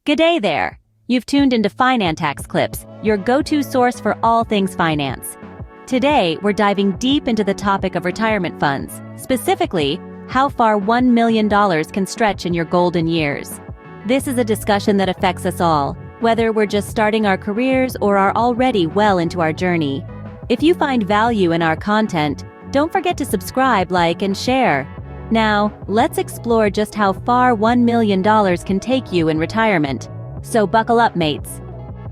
Good day there. You've tuned into Finantax Clips, your go-to source for all things finance. Today, we're diving deep into the topic of retirement funds, specifically, how far $1 million can stretch in your golden years. This is a discussion that affects us all, whether we're just starting our careers or are already well into our journey. If you find value in our content, don't forget to subscribe, like, and share. Now, let's explore just how far $1 million can take you in retirement. So buckle up, mates.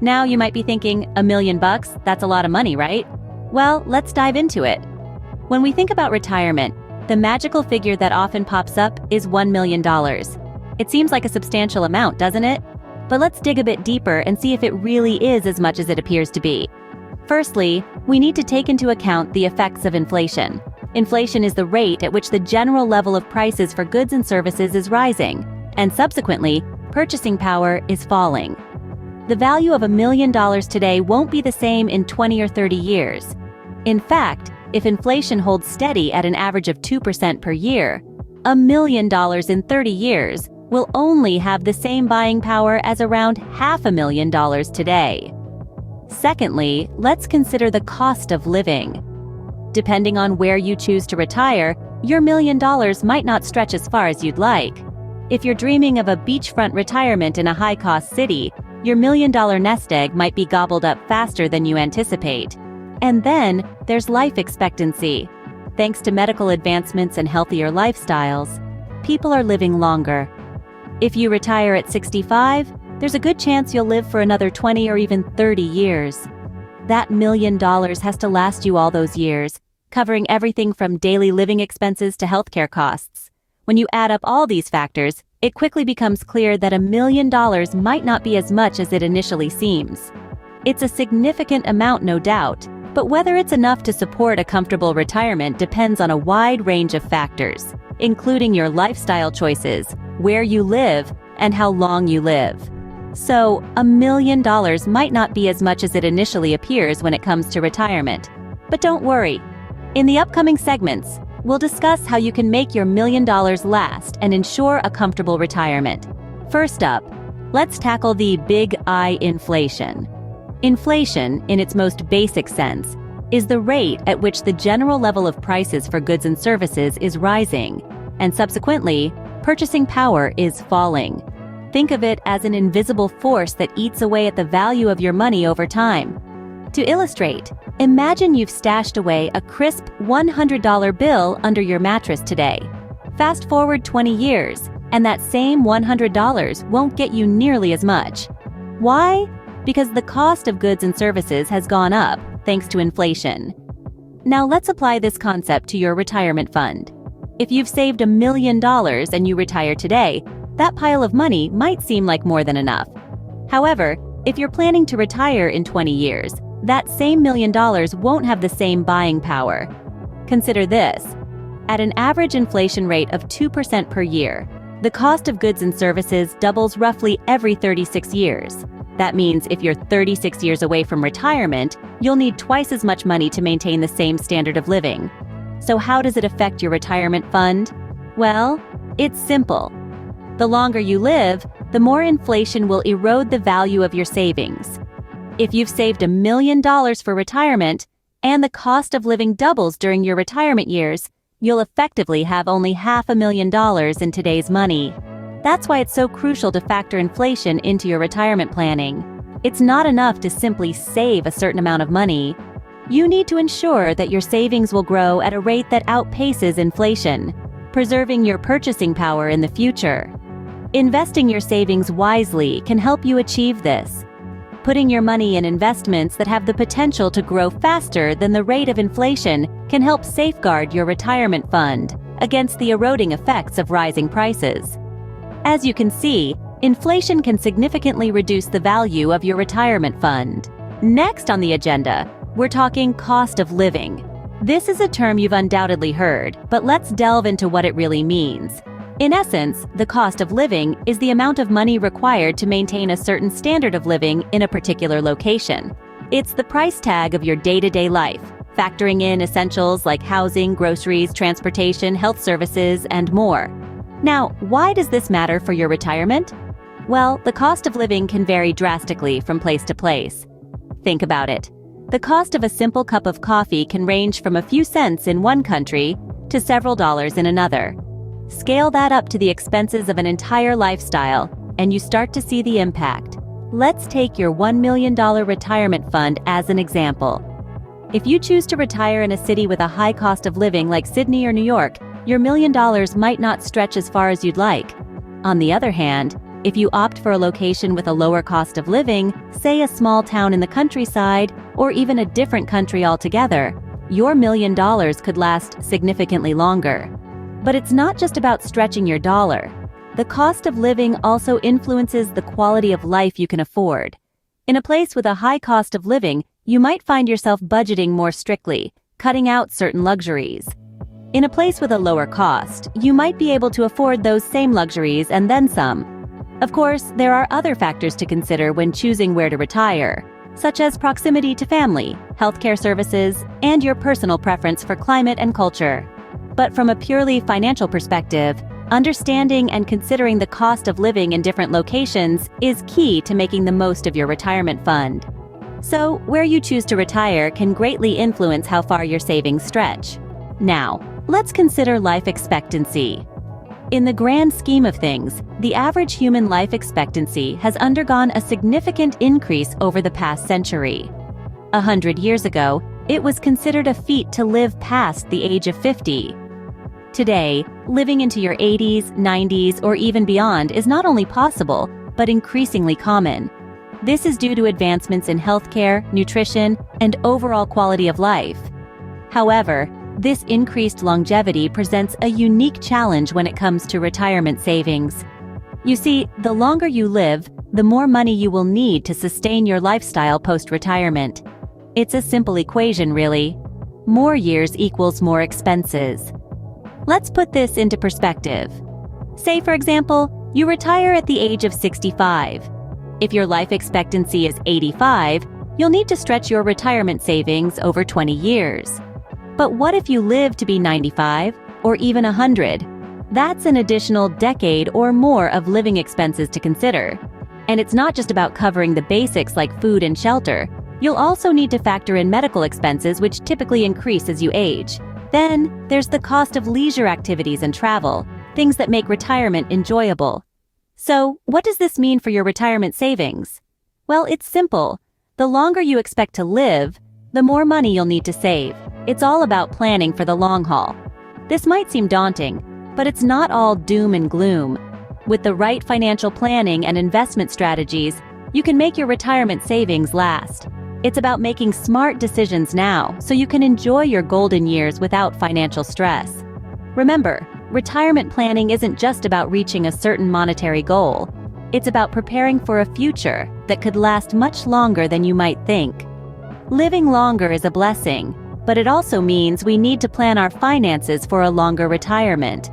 Now you might be thinking, $1 million bucks? That's a lot of money, right? Well, let's dive into it. When we think about retirement, the magical figure that often pops up is $1 million. It seems like a substantial amount, doesn't it? But let's dig a bit deeper and see if it really is as much as it appears to be. Firstly, we need to take into account the effects of inflation. Inflation is the rate at which the general level of prices for goods and services is rising, and subsequently, purchasing power is falling. The value of $1 million today won't be the same in 20 or 30 years. In fact, if inflation holds steady at an average of 2% per year, $1 million in 30 years will only have the same buying power as around $500,000 today. Secondly, let's consider the cost of living. Depending on where you choose to retire, your $1 million might not stretch as far as you'd like. If you're dreaming of a beachfront retirement in a high-cost city, your $1 million nest egg might be gobbled up faster than you anticipate. And then, there's life expectancy. Thanks to medical advancements and healthier lifestyles, people are living longer. If you retire at 65, there's a good chance you'll live for another 20 or even 30 years. That $1 million has to last you all those years, covering everything from daily living expenses to healthcare costs. When you add up all these factors, it quickly becomes clear that $1 million might not be as much as it initially seems. It's a significant amount, no doubt, but whether it's enough to support a comfortable retirement depends on a wide range of factors, including your lifestyle choices, where you live, and how long you live. So, $1 million might not be as much as it initially appears when it comes to retirement. But don't worry. In the upcoming segments, we'll discuss how you can make your $1 million last and ensure a comfortable retirement. First up, let's tackle the big I inflation. Inflation, in its most basic sense, is the rate at which the general level of prices for goods and services is rising, and subsequently, purchasing power is falling. Think of it as an invisible force that eats away at the value of your money over time. To illustrate, imagine you've stashed away a crisp $100 bill under your mattress today. Fast forward 20 years, and that same $100 won't get you nearly as much. Why? Because the cost of goods and services has gone up, thanks to inflation. Now let's apply this concept to your retirement fund. If you've saved $1 million and you retire today, that pile of money might seem like more than enough. However, if you're planning to retire in 20 years, that same $1 million won't have the same buying power. Consider this. At an average inflation rate of 2% per year, the cost of goods and services doubles roughly every 36 years. That means if you're 36 years away from retirement, you'll need twice as much money to maintain the same standard of living. So how does it affect your retirement fund? Well, it's simple. The longer you live, the more inflation will erode the value of your savings. If you've saved $1 million for retirement, and the cost of living doubles during your retirement years, you'll effectively have only $500,000 in today's money. That's why it's so crucial to factor inflation into your retirement planning. It's not enough to simply save a certain amount of money. You need to ensure that your savings will grow at a rate that outpaces inflation, preserving your purchasing power in the future. Investing your savings wisely can help you achieve this. Putting your money in investments that have the potential to grow faster than the rate of inflation can help safeguard your retirement fund against the eroding effects of rising prices. As you can see, inflation can significantly reduce the value of your retirement fund. Next on the agenda, we're talking cost of living. This is a term you've undoubtedly heard, but let's delve into what it really means. In essence, the cost of living is the amount of money required to maintain a certain standard of living in a particular location. It's the price tag of your day-to-day life, factoring in essentials like housing, groceries, transportation, health services, and more. Now, why does this matter for your retirement? Well, the cost of living can vary drastically from place to place. Think about it. The cost of a simple cup of coffee can range from a few cents in one country to several dollars in another. Scale that up to the expenses of an entire lifestyle, and you start to see the impact. Let's take your $1 million retirement fund as an example. If you choose to retire in a city with a high cost of living like Sydney or New York, your $1 million might not stretch as far as you'd like. On the other hand, if you opt for a location with a lower cost of living, say a small town in the countryside, or even a different country altogether, your $1 million could last significantly longer. But it's not just about stretching your dollar. The cost of living also influences the quality of life you can afford. In a place with a high cost of living, you might find yourself budgeting more strictly, cutting out certain luxuries. In a place with a lower cost, you might be able to afford those same luxuries and then some. Of course, there are other factors to consider when choosing where to retire, such as proximity to family, healthcare services, and your personal preference for climate and culture. But from a purely financial perspective, understanding and considering the cost of living in different locations is key to making the most of your retirement fund. So, where you choose to retire can greatly influence how far your savings stretch. Now, let's consider life expectancy. In the grand scheme of things, the average human life expectancy has undergone a significant increase over the past century. 100 years ago, it was considered a feat to live past the age of 50. Today, living into your 80s, 90s, or even beyond is not only possible, but increasingly common. This is due to advancements in healthcare, nutrition, and overall quality of life. However, this increased longevity presents a unique challenge when it comes to retirement savings. You see, the longer you live, the more money you will need to sustain your lifestyle post-retirement. It's a simple equation, really. More years equals more expenses. Let's put this into perspective. Say, for example, you retire at the age of 65. If your life expectancy is 85, you'll need to stretch your retirement savings over 20 years. But what if you live to be 95 or even 100? That's an additional decade or more of living expenses to consider. And it's not just about covering the basics like food and shelter. You'll also need to factor in medical expenses, which typically increase as you age. Then, there's the cost of leisure activities and travel, things that make retirement enjoyable. So, what does this mean for your retirement savings? Well, it's simple. The longer you expect to live, the more money you'll need to save. It's all about planning for the long haul. This might seem daunting, but it's not all doom and gloom. With the right financial planning and investment strategies, you can make your retirement savings last. It's about making smart decisions now so you can enjoy your golden years without financial stress. Remember, retirement planning isn't just about reaching a certain monetary goal. It's about preparing for a future that could last much longer than you might think. Living longer is a blessing, but it also means we need to plan our finances for a longer retirement.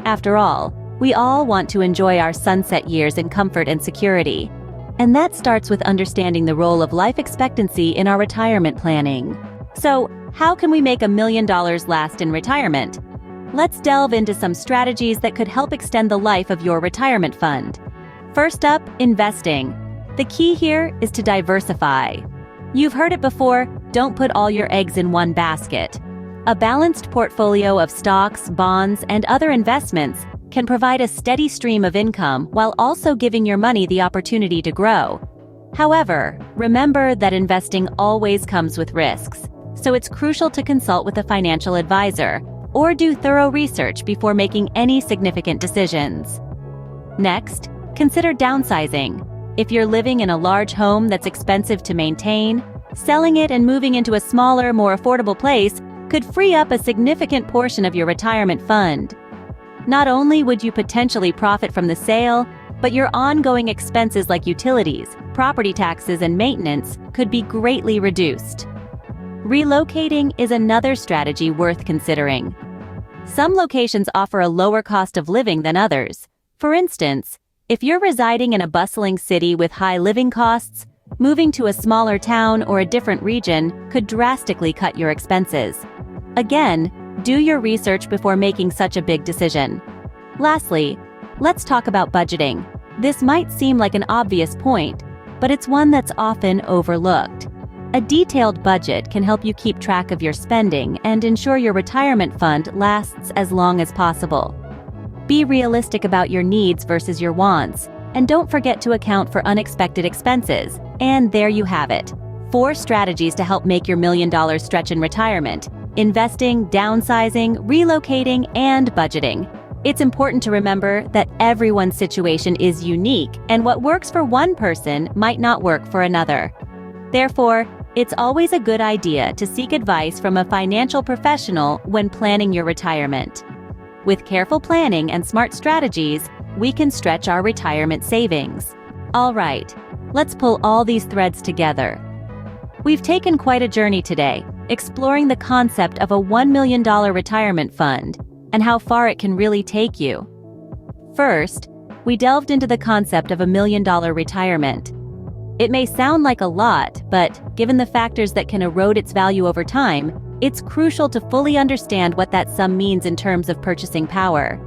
After all, we all want to enjoy our sunset years in comfort and security. And that starts with understanding the role of life expectancy in our retirement planning. So, how can we make $1 million last in retirement? Let's delve into some strategies that could help extend the life of your retirement fund. First up, investing. The key here is to diversify. You've heard it before, don't put all your eggs in one basket. A balanced portfolio of stocks, bonds, and other investments can provide a steady stream of income while also giving your money the opportunity to grow. However, remember that investing always comes with risks, so it's crucial to consult with a financial advisor or do thorough research before making any significant decisions. Next, consider downsizing. If you're living in a large home that's expensive to maintain, selling it and moving into a smaller, more affordable place could free up a significant portion of your retirement fund. Not only would you potentially profit from the sale, but your ongoing expenses like utilities, property taxes, and maintenance could be greatly reduced. Relocating is another strategy worth considering. Some locations offer a lower cost of living than others. For instance, if you're residing in a bustling city with high living costs, moving to a smaller town or a different region could drastically cut your expenses. Again, do your research before making such a big decision. Lastly, let's talk about budgeting. This might seem like an obvious point, but it's one that's often overlooked. A detailed budget can help you keep track of your spending and ensure your retirement fund lasts as long as possible. Be realistic about your needs versus your wants, and don't forget to account for unexpected expenses. And there you have it. 4 strategies to help make your $1 million stretch in retirement: investing, downsizing, relocating, and budgeting. It's important to remember that everyone's situation is unique, and what works for one person might not work for another. Therefore, it's always a good idea to seek advice from a financial professional when planning your retirement. With careful planning and smart strategies, we can stretch our retirement savings. All right, let's pull all these threads together. We've taken quite a journey today, exploring the concept of a $1 million retirement fund and how far it can really take you. First, we delved into the concept of $1 million retirement. It may sound like a lot, but given the factors that can erode its value over time, it's crucial to fully understand what that sum means in terms of purchasing power.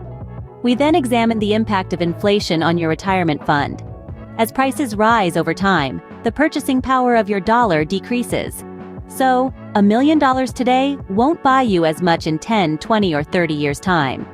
We then examined the impact of inflation on your retirement fund. As prices rise over time, the purchasing power of your dollar decreases. So, $1 million today won't buy you as much in 10, 20, or 30 years' time.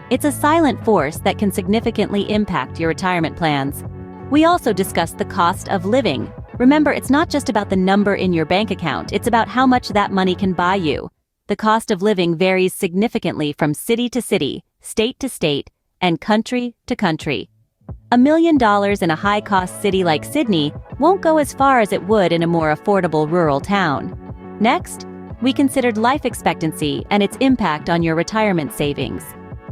It's a silent force that can significantly impact your retirement plans. We also discussed the cost of living. Remember, it's not just about the number in your bank account, it's about how much that money can buy you. The cost of living varies significantly from city to city, state to state, and country to country. $1 million in a high-cost city like Sydney won't go as far as it would in a more affordable rural town. Next, we considered life expectancy and its impact on your retirement savings.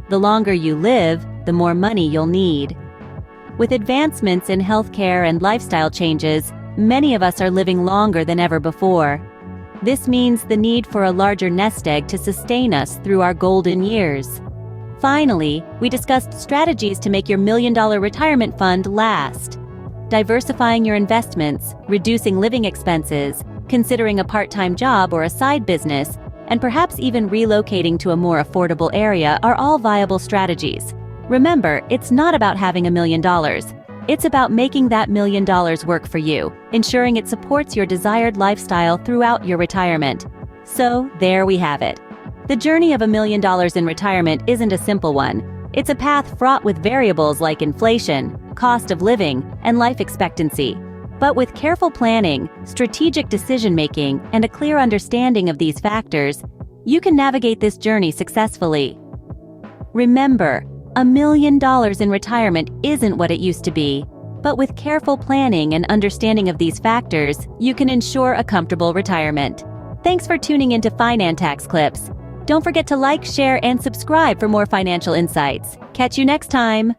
The longer you live, the more money you'll need. With advancements in healthcare and lifestyle changes, many of us are living longer than ever before. This means the need for a larger nest egg to sustain us through our golden years. Finally, we discussed strategies to make your $1 million retirement fund last. Diversifying your investments, reducing living expenses, considering a part-time job or a side business, and perhaps even relocating to a more affordable area are all viable strategies. Remember, it's not about having $1 million. It's about making that $1 million work for you, ensuring it supports your desired lifestyle throughout your retirement. So, there we have it. The journey of $1 million in retirement isn't a simple one. It's a path fraught with variables like inflation, cost of living, and life expectancy. But with careful planning, strategic decision-making, and a clear understanding of these factors, you can navigate this journey successfully. Remember, $1 million in retirement isn't what it used to be, but with careful planning and understanding of these factors, you can ensure a comfortable retirement. Thanks for tuning into Finantax Clips. Don't forget to like, share, and subscribe for more financial insights. Catch you next time.